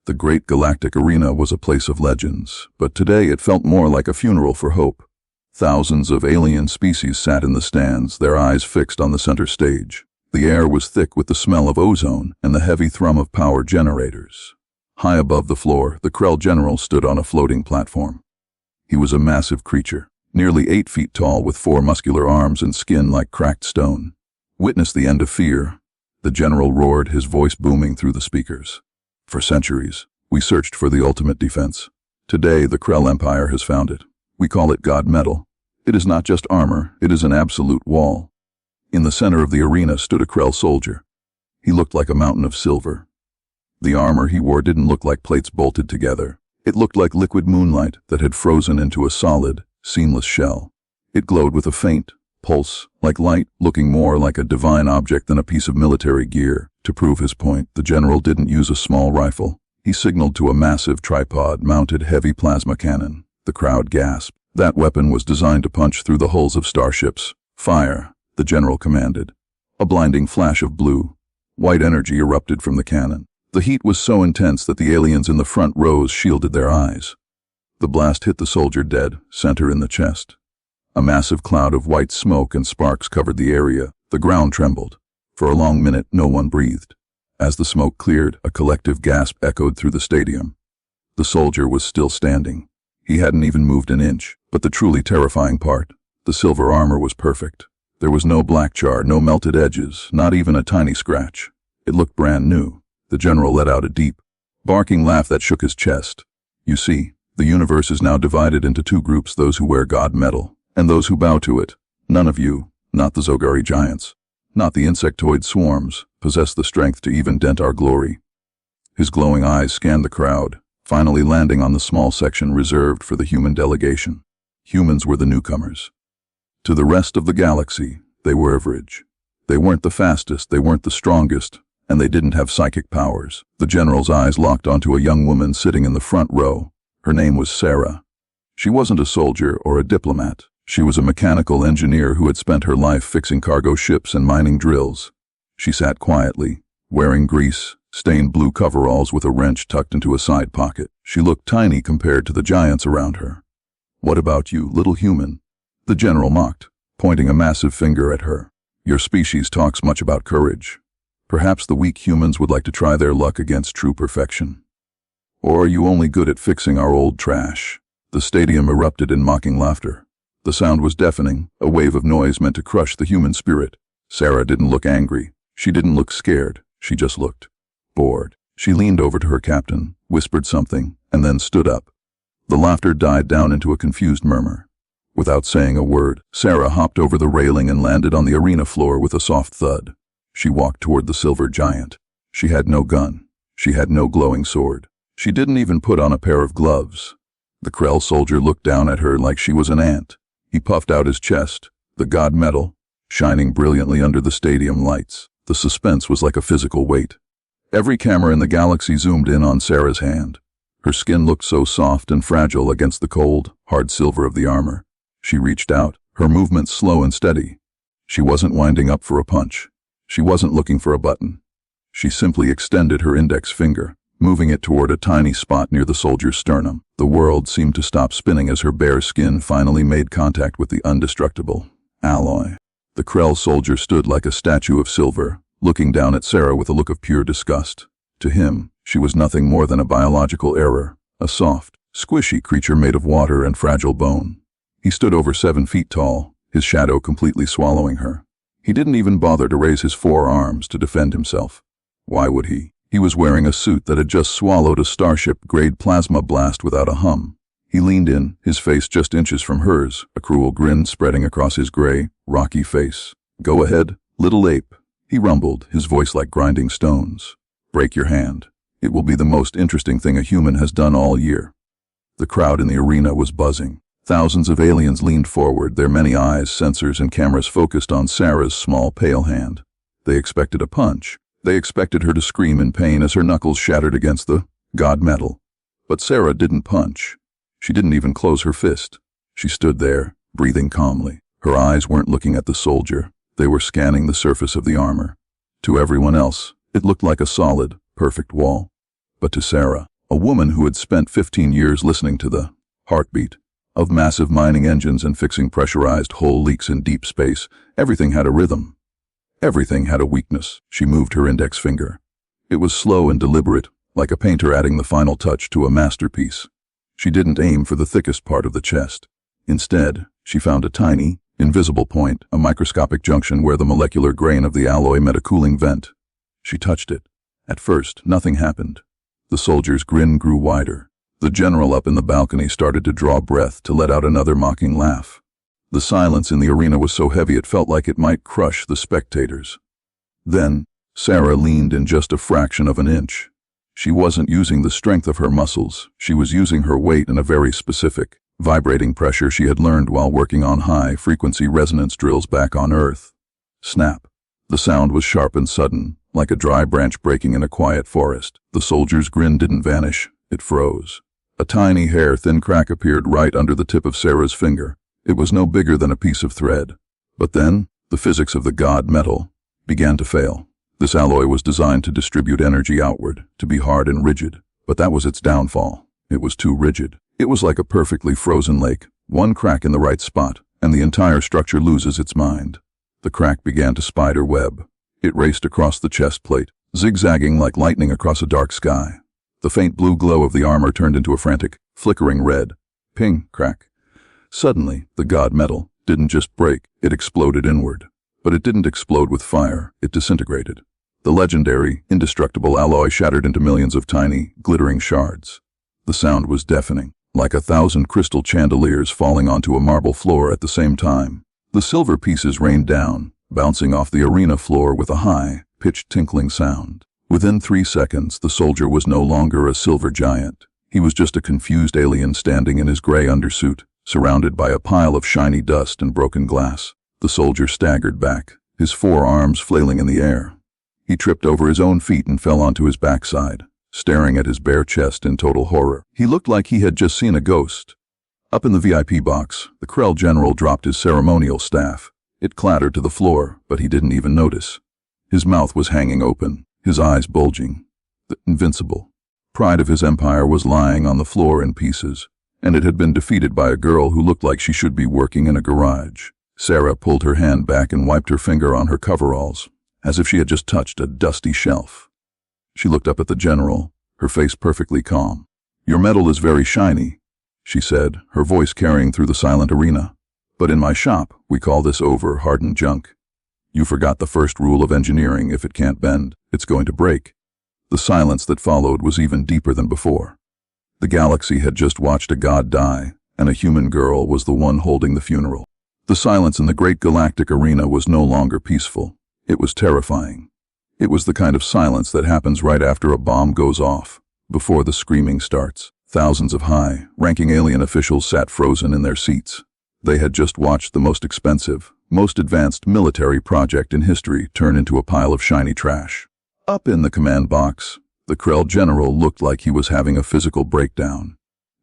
The great galactic arena was a place of legends, but today it felt more like a funeral for hope. Thousands of alien species sat in the stands, their eyes fixed on the center stage. The air was thick with the smell of ozone and the heavy thrum of power generators. High above the floor, the Krell general stood on a floating platform. He was a massive creature, nearly 8 feet tall with 4 muscular arms and skin like cracked stone. "Witness the end of fear," the general roared, his voice booming through the speakers. "For centuries, we searched for the ultimate defense. Today, the Krell Empire has found it. We call it God Metal. It is not just armor, it is an absolute wall." In the center of the arena stood a Krell soldier. He looked like a mountain of silver. The armor he wore didn't look like plates bolted together. It looked like liquid moonlight that had frozen into a solid, seamless shell. It glowed with a faint pulse, like light, looking more like a divine object than a piece of military gear. To prove his point, the general didn't use a small rifle. He signaled to a massive tripod-mounted heavy plasma cannon. The crowd gasped. That weapon was designed to punch through the hulls of starships. "Fire," the general commanded. A blinding flash of blue, white energy erupted from the cannon. The heat was so intense that the aliens in the front rows shielded their eyes. The blast hit the soldier dead, center in the chest. A massive cloud of white smoke and sparks covered the area. The ground trembled. For a long minute, no one breathed. As the smoke cleared, a collective gasp echoed through the stadium. The soldier was still standing. He hadn't even moved an inch. But the truly terrifying part, the silver armor was perfect. There was no black char, no melted edges, not even a tiny scratch. It looked brand new. The general let out a deep, barking laugh that shook his chest. "You see, the universe is now divided into 2 groups, those who wear God metal, and those who bow to it. None of you, not the Zogari giants, not the insectoid swarms, possess the strength to even dent our glory." His glowing eyes scanned the crowd, finally landing on the small section reserved for the human delegation. Humans were the newcomers. To the rest of the galaxy, they were average. They weren't the fastest, they weren't the strongest, and they didn't have psychic powers. The general's eyes locked onto a young woman sitting in the front row. Her name was Sarah. She wasn't a soldier or a diplomat. She was a mechanical engineer who had spent her life fixing cargo ships and mining drills. She sat quietly, wearing grease-stained blue coveralls with a wrench tucked into a side pocket. She looked tiny compared to the giants around her. "What about you, little human?" the general mocked, pointing a massive finger at her. "Your species talks much about courage. Perhaps the weak humans would like to try their luck against true perfection. Or are you only good at fixing our old trash?" The stadium erupted in mocking laughter. The sound was deafening, a wave of noise meant to crush the human spirit. Sarah didn't look angry. She didn't look scared. She just looked bored. She leaned over to her captain, whispered something, and then stood up. The laughter died down into a confused murmur. Without saying a word, Sarah hopped over the railing and landed on the arena floor with a soft thud. She walked toward the silver giant. She had no gun. She had no glowing sword. She didn't even put on a pair of gloves. The Krell soldier looked down at her like she was an ant. He puffed out his chest, the God metal, shining brilliantly under the stadium lights. The suspense was like a physical weight. Every camera in the galaxy zoomed in on Sarah's hand. Her skin looked so soft and fragile against the cold, hard silver of the armor. She reached out, her movements slow and steady. She wasn't winding up for a punch. She wasn't looking for a button. She simply extended her index finger, moving it toward a tiny spot near the soldier's sternum. The world seemed to stop spinning as her bare skin finally made contact with the indestructible alloy. The Krell soldier stood like a statue of silver, looking down at Sarah with a look of pure disgust. To him, she was nothing more than a biological error, a soft, squishy creature made of water and fragile bone. He stood over 7 feet tall, his shadow completely swallowing her. He didn't even bother to raise his 4 arms to defend himself. Why would he? He was wearing a suit that had just swallowed a starship-grade plasma blast without a hum. He leaned in, his face just inches from hers, a cruel grin spreading across his gray, rocky face. "Go ahead, little ape," he rumbled, his voice like grinding stones. "Break your hand. It will be the most interesting thing a human has done all year." The crowd in the arena was buzzing. Thousands of aliens leaned forward, their many eyes, sensors, and cameras focused on Sarah's small, pale hand. They expected a punch. They expected her to scream in pain as her knuckles shattered against the God metal. But Sarah didn't punch. She didn't even close her fist. She stood there, breathing calmly. Her eyes weren't looking at the soldier. They were scanning the surface of the armor. To everyone else, it looked like a solid, perfect wall. But to Sarah, A woman who had spent 15 years listening to the heartbeat of massive mining engines and fixing pressurized hull leaks in deep space. Everything had a rhythm. Everything had a weakness. She moved her index finger. It was slow and deliberate, like a painter adding the final touch to a masterpiece. She didn't aim for the thickest part of the chest. Instead, she found a tiny, invisible point, a microscopic junction where the molecular grain of the alloy met a cooling vent. She touched it. At first, nothing happened. The soldier's grin grew wider. The general up in the balcony started to draw breath, to let out another mocking laugh. The silence in the arena was so heavy it felt like it might crush the spectators. Then, Sarah leaned in just a fraction of an inch. She wasn't using the strength of her muscles. She was using her weight in a very specific, vibrating pressure she had learned while working on high-frequency resonance drills back on Earth. Snap. The sound was sharp and sudden, like a dry branch breaking in a quiet forest. The soldier's grin didn't vanish. It froze. A tiny hair-thin crack appeared right under the tip of Sarah's finger. It was no bigger than a piece of thread. But then, the physics of the god metal began to fail. This alloy was designed to distribute energy outward, to be hard and rigid. But that was its downfall. It was too rigid. It was like a perfectly frozen lake. One crack in the right spot, and the entire structure loses its mind. The crack began to spider web. It raced across the chest plate, zigzagging like lightning across a dark sky. The faint blue glow of the armor turned into a frantic, flickering red. Ping, crack. Suddenly, the god metal didn't just break, it exploded inward. But it didn't explode with fire, it disintegrated. The legendary, indestructible alloy shattered into millions of tiny, glittering shards. The sound was deafening, like 1,000 crystal chandeliers falling onto a marble floor at the same time. The silver pieces rained down, bouncing off the arena floor with a high-pitched tinkling sound. Within 3 seconds, the soldier was no longer a silver giant. He was just a confused alien standing in his gray undersuit, surrounded by a pile of shiny dust and broken glass. The soldier staggered back, his forearms flailing in the air. He tripped over his own feet and fell onto his backside, staring at his bare chest in total horror. He looked like he had just seen a ghost. Up in the VIP box, the Krell general dropped his ceremonial staff. It clattered to the floor, but he didn't even notice. His mouth was hanging open, his eyes bulging. The invincible pride of his empire was lying on the floor in pieces, and it had been defeated by a girl who looked like she should be working in a garage. Sarah pulled her hand back and wiped her finger on her coveralls, as if she had just touched a dusty shelf. She looked up at the general, her face perfectly calm. "Your metal is very shiny," she said, her voice carrying through the silent arena. "But in my shop, we call this over-hardened junk. You forgot the first rule of engineering: if it can't bend, it's going to break." The silence that followed was even deeper than before. The galaxy had just watched a god die, and a human girl was the one holding the funeral. The silence in the great galactic arena was no longer peaceful. It was terrifying. It was the kind of silence that happens right after a bomb goes off, before the screaming starts. Thousands of high-ranking alien officials sat frozen in their seats. They had just watched the most expensive, most advanced military project in history turn into a pile of shiny trash. Up in the command box, the Krell general looked like he was having a physical breakdown.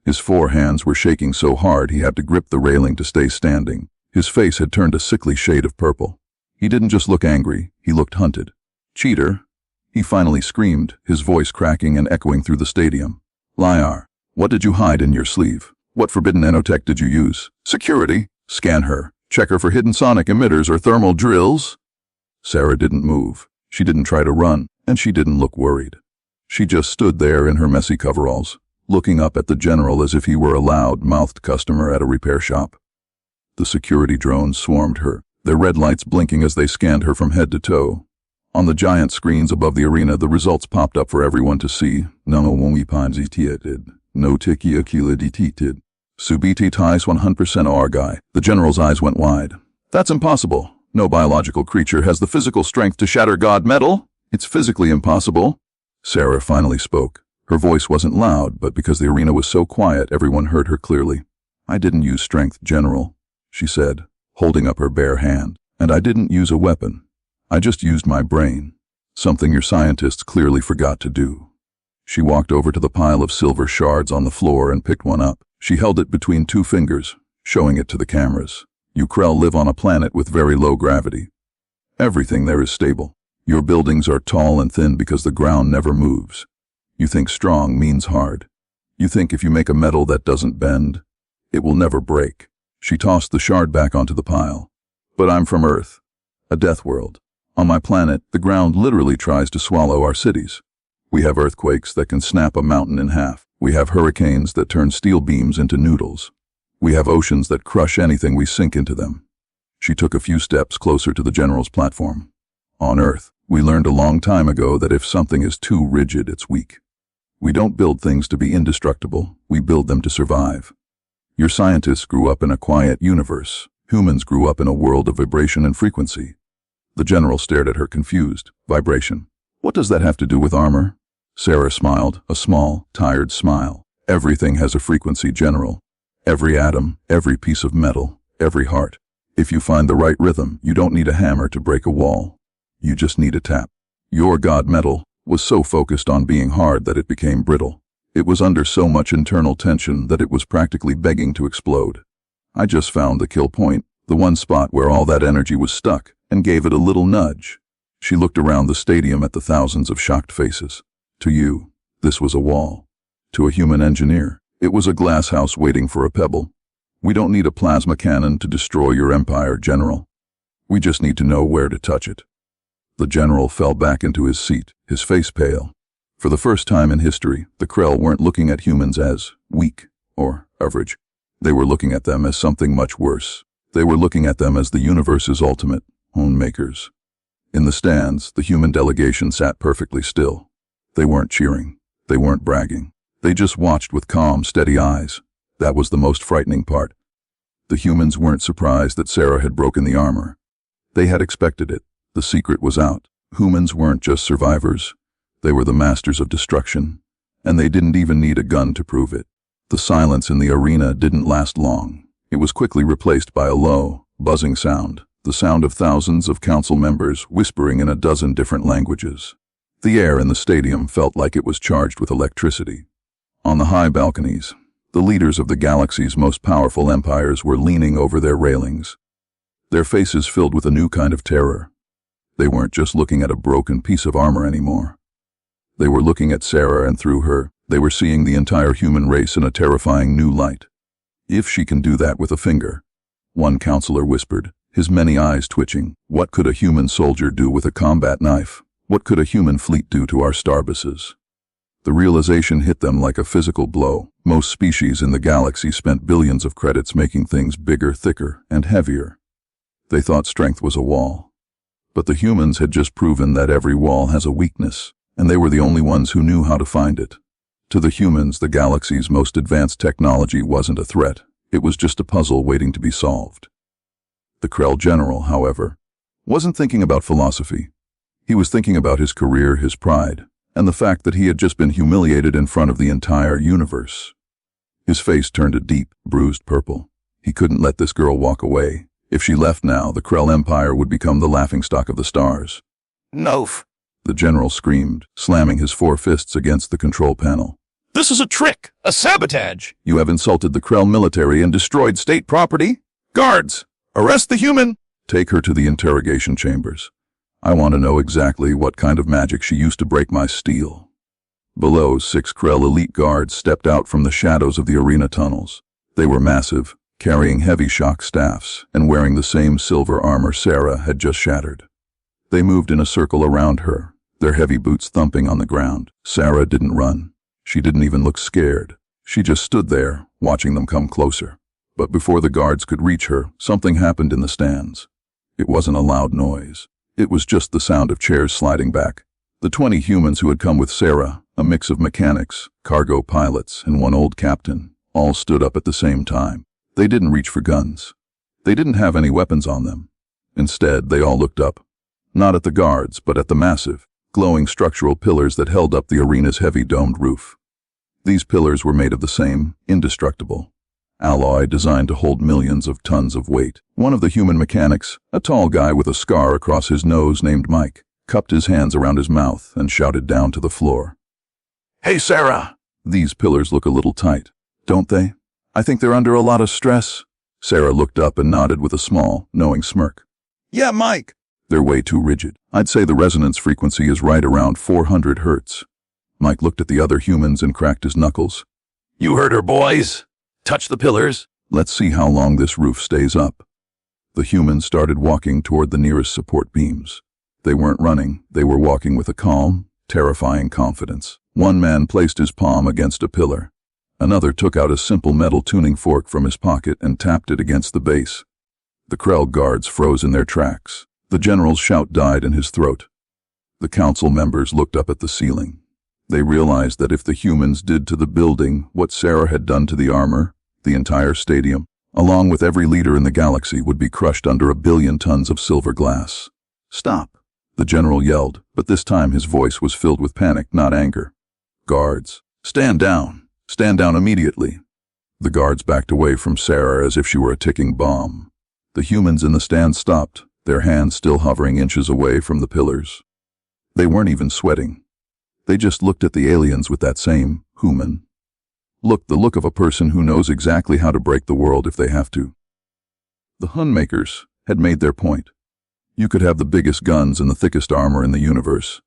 His 4 hands were shaking so hard he had to grip the railing to stay standing. His face had turned a sickly shade of purple. He didn't just look angry, he looked hunted. "Cheater," he finally screamed, his voice cracking and echoing through the stadium. "Liar, what did you hide in your sleeve? What forbidden nanotech did you use? Security, scan her. Check her for hidden sonic emitters or thermal drills." Sarah didn't move. She didn't try to run, and she didn't look worried. She just stood there in her messy coveralls, looking up at the general as if he were a loud-mouthed customer at a repair shop. The security drones swarmed her, their red lights blinking as they scanned her from head to toe. On the giant screens above the arena, the results popped up for everyone to see. No tiki akila detected. Subiti ties 100% OR guy. The general's eyes went wide. "That's impossible. No biological creature has the physical strength to shatter god metal. It's physically impossible." Sarah finally spoke. Her voice wasn't loud, but because the arena was so quiet, everyone heard her clearly. "I didn't use strength, General," she said, holding up her bare hand. "And I didn't use a weapon. I just used my brain. Something your scientists clearly forgot to do." She walked over to the pile of silver shards on the floor and picked one up. She held it between 2 fingers, showing it to the cameras. "You Krell live on a planet with very low gravity. Everything there is stable. Your buildings are tall and thin because the ground never moves. You think strong means hard. You think if you make a metal that doesn't bend, it will never break. She tossed the shard back onto the pile. But I'm from Earth, a death world. On my planet, the ground literally tries to swallow our cities. We have earthquakes that can snap a mountain in half. We have hurricanes that turn steel beams into noodles. We have oceans that crush anything we sink into them. She took a few steps closer to the general's platform. On Earth, we learned a long time ago that if something is too rigid, it's weak. We don't build things to be indestructible, we build them to survive. Your scientists grew up in a quiet universe. Humans grew up in a world of vibration and frequency. The general stared at her confused. Vibration. What does that have to do with armor? Sarah smiled, a small, tired smile. Everything has a frequency, General. Every atom, every piece of metal, every heart. If you find the right rhythm, you don't need a hammer to break a wall. You just need a tap. Your god metal was so focused on being hard that it became brittle. It was under so much internal tension that it was practically begging to explode. I just found the kill point, the one spot where all that energy was stuck, and gave it a little nudge. She looked around the stadium at the thousands of shocked faces. To you, this was a wall. To a human engineer, it was a glass house waiting for a pebble. We don't need a plasma cannon to destroy your empire, General. We just need to know where to touch it. The general fell back into his seat, his face pale. For the first time in history, the Krell weren't looking at humans as weak or average. They were looking at them as something much worse. They were looking at them as the universe's ultimate own makers. In the stands, the human delegation sat perfectly still. They weren't cheering. They weren't bragging. They just watched with calm, steady eyes. That was the most frightening part. The humans weren't surprised that Sarah had broken the armor. They had expected it. The secret was out. Humans weren't just survivors. They were the masters of destruction, and they didn't even need a gun to prove it. The silence in the arena didn't last long. It was quickly replaced by a low, buzzing sound, the sound of thousands of council members whispering in a dozen different languages. The air in the stadium felt like it was charged with electricity. On the high balconies, the leaders of the galaxy's most powerful empires were leaning over their railings, their faces filled with a new kind of terror. They weren't just looking at a broken piece of armor anymore. They were looking at Sarah, and through her, they were seeing the entire human race in a terrifying new light. If she can do that with a finger, one counselor whispered, his many eyes twitching, what could a human soldier do with a combat knife? What could a human fleet do to our starbuses? The realization hit them like a physical blow. Most species in the galaxy spent billions of credits making things bigger, thicker, and heavier. They thought strength was a wall. But the humans had just proven that every wall has a weakness, and they were the only ones who knew how to find it. To the humans, the galaxy's most advanced technology wasn't a threat. It was just a puzzle waiting to be solved. The Krell general, however, wasn't thinking about philosophy. He was thinking about his career, his pride, and the fact that he had just been humiliated in front of the entire universe. His face turned a deep, bruised purple. He couldn't let this girl walk away. If she left now, the Krell Empire would become the laughingstock of the stars. "No!" The general screamed, slamming his 4 fists against the control panel. "This is a trick! A sabotage! You have insulted the Krell military and destroyed state property. Guards! Arrest the human!" Take her to the interrogation chambers. I want to know exactly what kind of magic she used to break my steel. Below, 6 Krell elite guards stepped out from the shadows of the arena tunnels. They were massive, carrying heavy shock staffs, and wearing the same silver armor Sarah had just shattered. They moved in a circle around her, their heavy boots thumping on the ground. Sarah didn't run. She didn't even look scared. She just stood there, watching them come closer. But before the guards could reach her, something happened in the stands. It wasn't a loud noise. It was just the sound of chairs sliding back. The 20 humans who had come with Sarah, a mix of mechanics, cargo pilots, and one old captain, all stood up at the same time. They didn't reach for guns. They didn't have any weapons on them. Instead, they all looked up. Not at the guards, but at the massive, glowing structural pillars that held up the arena's heavy domed roof. These pillars were made of the same, indestructible alloy designed to hold millions of tons of weight. One of the human mechanics, a tall guy with a scar across his nose named Mike, cupped his hands around his mouth and shouted down to the floor. "Hey, Sarah!" These pillars look a little tight, don't they? I think they're under a lot of stress. Sarah looked up and nodded with a small, knowing smirk. "Yeah, Mike." They're way too rigid. I'd say the resonance frequency is right around 400 hertz. Mike looked at the other humans and cracked his knuckles. You heard her, boys. Touch the pillars. Let's see how long this roof stays up. The humans started walking toward the nearest support beams. They weren't running, they were walking with a calm, terrifying confidence. One man placed his palm against a pillar. Another took out a simple metal tuning fork from his pocket and tapped it against the base. The Krell guards froze in their tracks. The general's shout died in his throat. The council members looked up at the ceiling. They realized that if the humans did to the building what Sarah had done to the armor, the entire stadium, along with every leader in the galaxy, would be crushed under 1 billion tons of silver glass. Stop, the general yelled, but this time his voice was filled with panic, not anger. Guards, stand down. Stand down immediately. The guards backed away from Sarah as if she were a ticking bomb. The humans in the stand stopped, their hands still hovering inches away from the pillars. They weren't even sweating. They just looked at the aliens with that same human look, the look of a person who knows exactly how to break the world if they have to. The Hun makers had made their point. You could have the biggest guns and the thickest armor in the universe,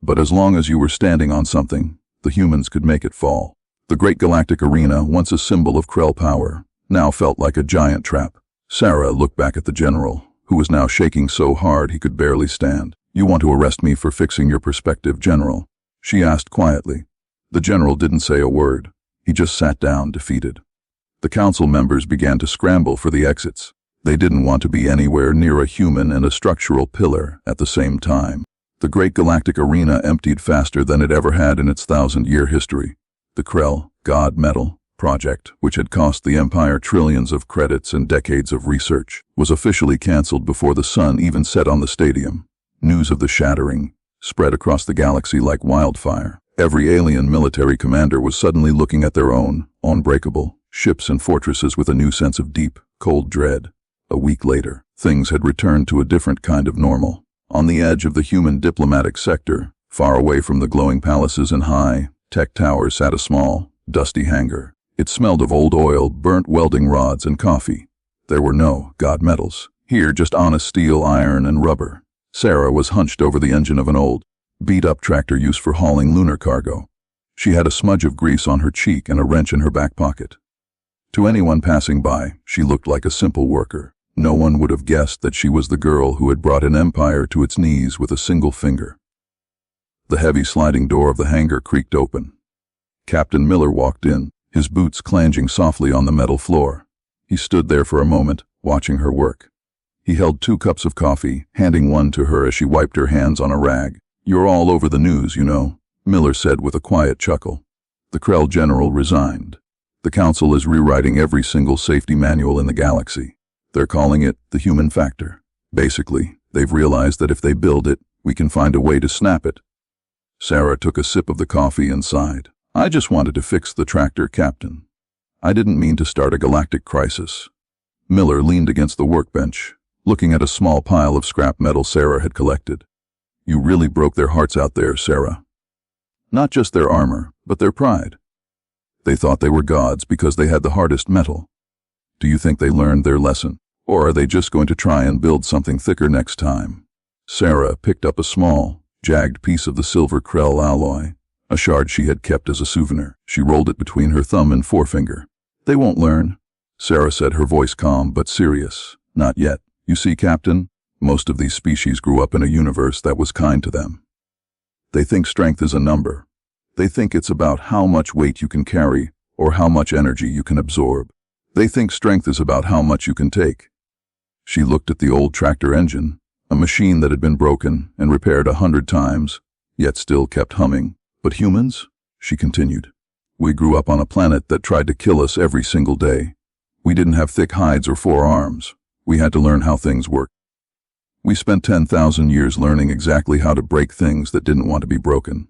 but as long as you were standing on something, the humans could make it fall. The great galactic arena, once a symbol of Krell power, now felt like a giant trap. Sarah looked back at the general, who was now shaking so hard he could barely stand. You want to arrest me for fixing your perspective, General? She asked quietly. The general didn't say a word. He just sat down, defeated. The council members began to scramble for the exits. They didn't want to be anywhere near a human and a structural pillar at the same time. The great galactic arena emptied faster than it ever had in its 1,000-year history. The Krell God Metal project, which had cost the Empire trillions of credits and decades of research, was officially canceled before the sun even set on the stadium. News of the shattering spread across the galaxy like wildfire. Every alien military commander was suddenly looking at their own, unbreakable, ships and fortresses with a new sense of deep, cold dread. A week later, things had returned to a different kind of normal. On the edge of the human diplomatic sector, far away from the glowing palaces and high-tech towers, sat a small, dusty hangar. It smelled of old oil, burnt welding rods, and coffee. There were no god metals. Here, just honest steel, iron, and rubber. Sarah was hunched over the engine of an old, beat-up tractor used for hauling lunar cargo. She had a smudge of grease on her cheek and a wrench in her back pocket. To anyone passing by, she looked like a simple worker. No one would have guessed that she was the girl who had brought an empire to its knees with a single finger. The heavy sliding door of the hangar creaked open. Captain Miller walked in, his boots clanging softly on the metal floor. He stood there for a moment, watching her work. He held 2 cups of coffee, handing one to her as she wiped her hands on a rag. You're all over the news, you know, Miller said with a quiet chuckle. The Krell general resigned. The council is rewriting every single safety manual in the galaxy. They're calling it the human factor. Basically, they've realized that if they build it, we can find a way to snap it. Sarah took a sip of the coffee and sighed. I just wanted to fix the tractor, Captain. I didn't mean to start a galactic crisis. Miller leaned against the workbench, looking at a small pile of scrap metal Sarah had collected. You really broke their hearts out there, Sarah. Not just their armor, but their pride. They thought they were gods because they had the hardest metal. Do you think they learned their lesson? Or are they just going to try and build something thicker next time? Sarah picked up a small, jagged piece of the silver Krell alloy, a shard she had kept as a souvenir. She rolled it between her thumb and forefinger. They won't learn, Sarah said, her voice calm but serious. Not yet. You see, Captain, most of these species grew up in a universe that was kind to them. They think strength is a number. They think it's about how much weight you can carry or how much energy you can absorb. They think strength is about how much you can take. She looked at the old tractor engine, a machine that had been broken and repaired 100 times, yet still kept humming. But humans, she continued, we grew up on a planet that tried to kill us every single day. We didn't have thick hides or 4 arms. We had to learn how things worked. We spent 10,000 years learning exactly how to break things that didn't want to be broken.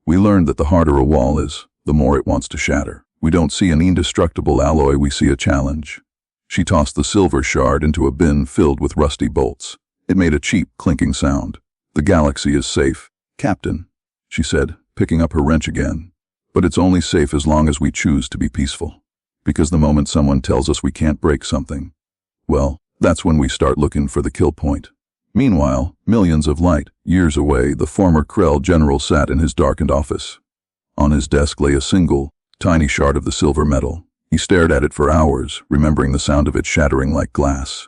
We learned that the harder a wall is, the more it wants to shatter. We don't see an indestructible alloy, we see a challenge. She tossed the silver shard into a bin filled with rusty bolts. It made a cheap, clinking sound. The galaxy is safe, Captain, she said, picking up her wrench again. But it's only safe as long as we choose to be peaceful. Because the moment someone tells us we can't break something, well, that's when we start looking for the kill point. Meanwhile, millions of light years away, the former Krell general sat in his darkened office. On his desk lay a single, tiny shard of the silver metal. He stared at it for hours, remembering the sound of it shattering like glass.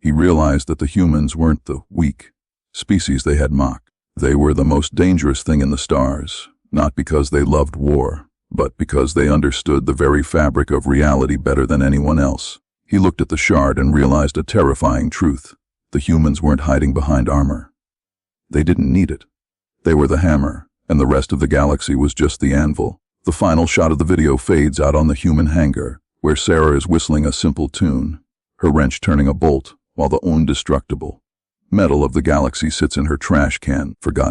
He realized that the humans weren't the weak species they had mocked. They were the most dangerous thing in the stars, not because they loved war, but because they understood the very fabric of reality better than anyone else. He looked at the shard and realized a terrifying truth. The humans weren't hiding behind armor. They didn't need it. They were the hammer, and the rest of the galaxy was just the anvil. The final shot of the video fades out on the human hangar, where Sarah is whistling a simple tune, her wrench turning a bolt, while the indestructible metal of the galaxy sits in her trash can, forgotten.